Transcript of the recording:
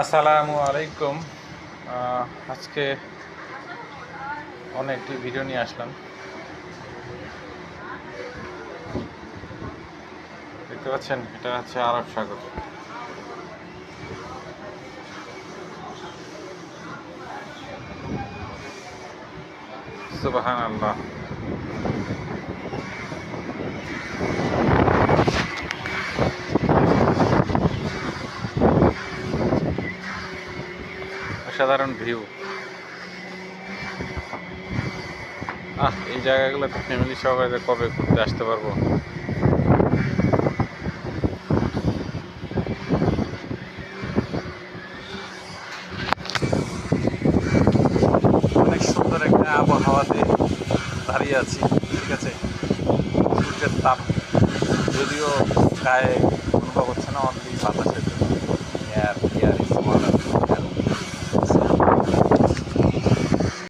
আসসালামু আলাইকুম। আজকে একটি ভিডিও নিয়ে আসলাম। দেখতে পাচ্ছেন, এটা হচ্ছে আরব সাগর। সুবহানাল্লাহ। অসাধারণ ভিউ। এই জায়গাগুলোতে ফ্যামিলি সহকারে কবে ঘুরতে আসতে পারবো। অনেক সুন্দর একটা আবহাওয়াতে দাঁড়িয়ে আছি, ঠিক আছে। সূর্যের তাপ যদিও গায়ে অনুভব হচ্ছে না, অনলি বাতাসের